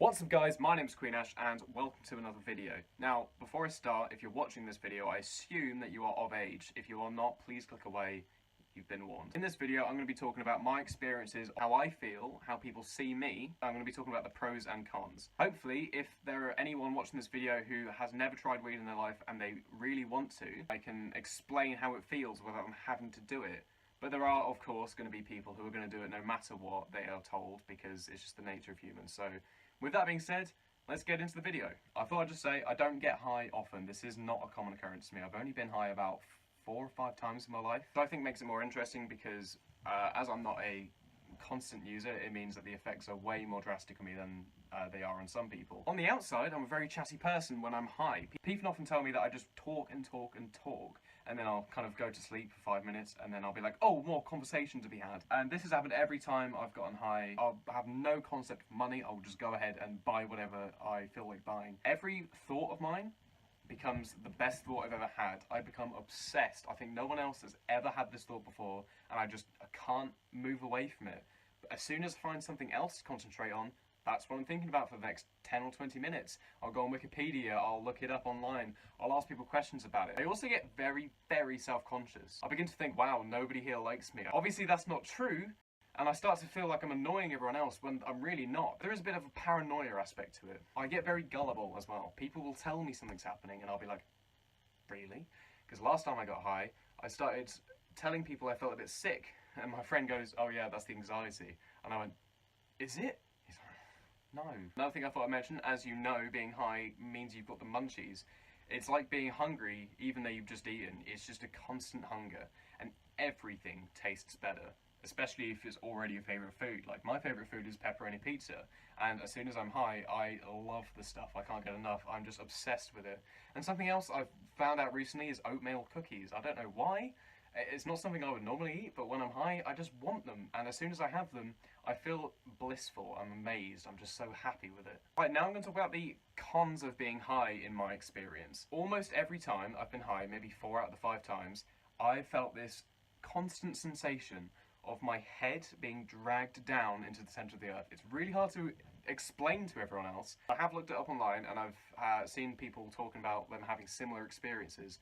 What's up guys, my name's QueenAshe and welcome to another video. Now, before I start, if you're watching this video, I assume that you are of age. If you are not, please click away. You've been warned. In this video, I'm going to be talking about my experiences, how I feel, how people see me. I'm going to be talking about the pros and cons. Hopefully, if there are anyone watching this video who has never tried weed in their life and they really want to, I can explain how it feels without them having to do it. But there are, of course, going to be people who are going to do it no matter what they are told, because it's just the nature of humans. So, with that being said, let's get into the video. I thought I'd just say, I don't get high often. This is not a common occurrence to me. I've only been high about 4 or 5 times in my life. So I think makes it more interesting because as I'm not a constant user, it means that the effects are way more drastic on me than they are on some people. On the outside, I'm a very chatty person when I'm high. People often tell me that I just talk and talk and talk, and then I'll kind of go to sleep for 5 minutes, and then I'll be like, oh, more conversation to be had. And this has happened every time I've gotten high. I'll have no concept of money. I'll just go ahead and buy whatever I feel like buying. Every thought of mine becomes the best thought I've ever had. I become obsessed. I think no one else has ever had this thought before, and I can't move away from it. But as soon as I find something else to concentrate on, that's what I'm thinking about for the next 10 or 20 minutes. I'll go on Wikipedia, I'll look it up online, I'll ask people questions about it. I also get very, very self-conscious. I begin to think, wow, nobody here likes me. Obviously that's not true, and I start to feel like I'm annoying everyone else when I'm really not. There is a bit of a paranoia aspect to it. I get very gullible as well. People will tell me something's happening and I'll be like, really? Because last time I got high, I started telling people I felt a bit sick, and my friend goes, oh yeah, that's the anxiety. And I went, is it? He's like, no. Another thing I thought I'd mention, as you know, being high means you've got the munchies. It's like being hungry even though you've just eaten. It's just a constant hunger, and everything tastes better. Especially if it's already your favourite food. Like, my favourite food is pepperoni pizza, and as soon as I'm high, I love the stuff. I can't get enough. I'm just obsessed with it. And something else I've found out recently is oatmeal cookies. I don't know why. It's not something I would normally eat, but when I'm high, I just want them. And as soon as I have them, I feel blissful. I'm amazed. I'm just so happy with it. Right, now I'm going to talk about the cons of being high in my experience. Almost every time I've been high, maybe 4 out of the 5 times, I've felt this constant sensation of my head being dragged down into the centre of the earth. It's really hard to explain to everyone else. I have looked it up online, and I've seen people talking about them having similar experiences.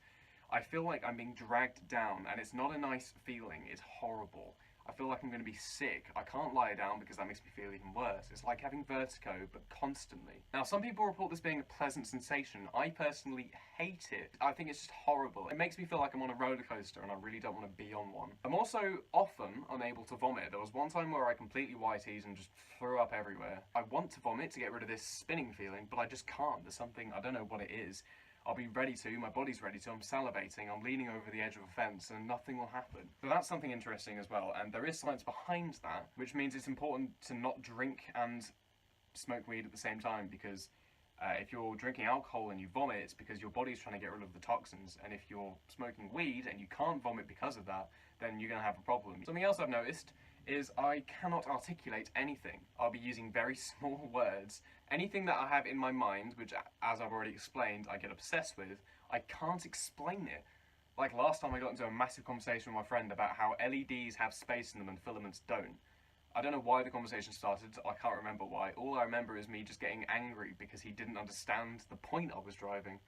I feel like I'm being dragged down, and it's not a nice feeling. It's horrible. I feel like I'm going to be sick. I can't lie down because that makes me feel even worse. It's like having vertigo, but constantly. Now, some people report this being a pleasant sensation. I personally hate it. I think it's just horrible. It makes me feel like I'm on a roller coaster, and I really don't want to be on one. I'm also often unable to vomit. There was one time where I completely whiteyed and just threw up everywhere. I want to vomit to get rid of this spinning feeling, but I just can't. There's something, I don't know what it is. I'll be ready to, my body's ready to, I'm salivating, I'm leaning over the edge of a fence, and nothing will happen. So that's something interesting as well, and there is science behind that, which means it's important to not drink and smoke weed at the same time, because if you're drinking alcohol and you vomit, it's because your body's trying to get rid of the toxins, and if you're smoking weed and you can't vomit because of that, then you're going to have a problem. Something else I've noticed is I cannot articulate anything. I'll be using very small words. Anything that I have in my mind, which, as I've already explained, I get obsessed with, I can't explain it. Like last time I got into a massive conversation with my friend about how LEDs have space in them and filaments don't. I don't know why the conversation started, I can't remember why. All I remember is me just getting angry because he didn't understand the point I was driving,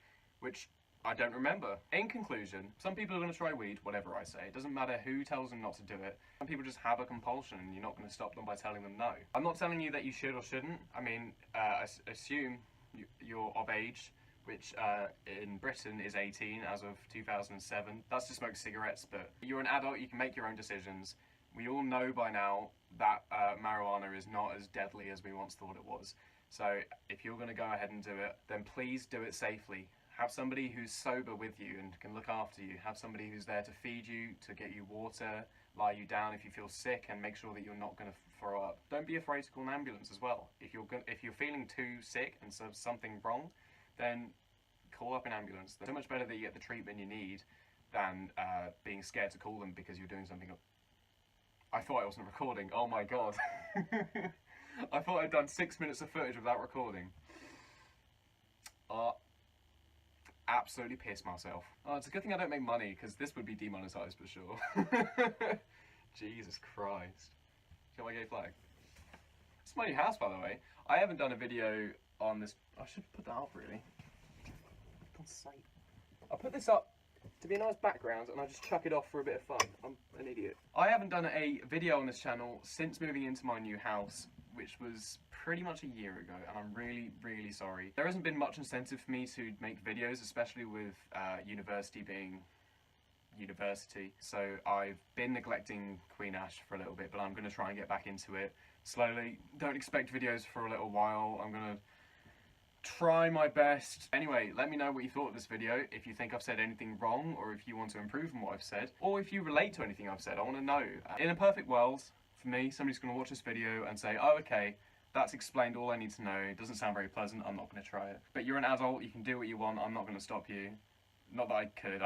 which I don't remember. In conclusion, some people are going to try weed, whatever I say. It doesn't matter who tells them not to do it. Some people just have a compulsion and you're not going to stop them by telling them no. I'm not telling you that you should or shouldn't. I mean, assume you're of age, which in Britain is 18 as of 2007. That's to smoke cigarettes, but you're an adult, you can make your own decisions. We all know by now that marijuana is not as deadly as we once thought it was. So if you're going to go ahead and do it, then please do it safely. Have somebody who's sober with you and can look after you. Have somebody who's there to feed you, to get you water, lie you down if you feel sick, and make sure that you're not going to throw up. Don't be afraid to call an ambulance as well. If you're feeling too sick and so something wrong, then call up an ambulance. It's so much better that you get the treatment you need than being scared to call them because you're doing something. I thought I wasn't recording. Oh my god. I thought I'd done 6 minutes of footage without recording. Absolutely pissed myself. Oh, it's a good thing I don't make money, because this would be demonetized for sure. Jesus Christ. Show my gay flag. It's my new house, by the way. I haven't done a video on this. I should put that up, really. For God's sake. I put this up to be a nice background, and I just chuck it off for a bit of fun. I'm an idiot. I haven't done a video on this channel since moving into my new house, which was pretty much a year ago, and I'm really, really sorry. There hasn't been much incentive for me to make videos, especially with university being university. So I've been neglecting QueenAshe for a little bit, but I'm going to try and get back into it slowly. Don't expect videos for a little while. I'm going to try my best. Anyway, let me know what you thought of this video, if you think I've said anything wrong, or if you want to improve on what I've said, or if you relate to anything I've said. I want to know. In a perfect world, for me, somebody's going to watch this video and say, oh, okay, that's explained all I need to know. It doesn't sound very pleasant. I'm not going to try it. But you're an adult. You can do what you want. I'm not going to stop you. Not that I could.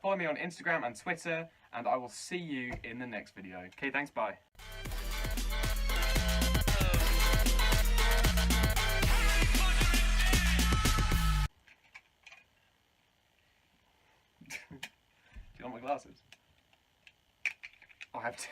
Follow me on Instagram and Twitter, and I will see you in the next video. Okay, thanks, bye. Do you want my glasses? I have to.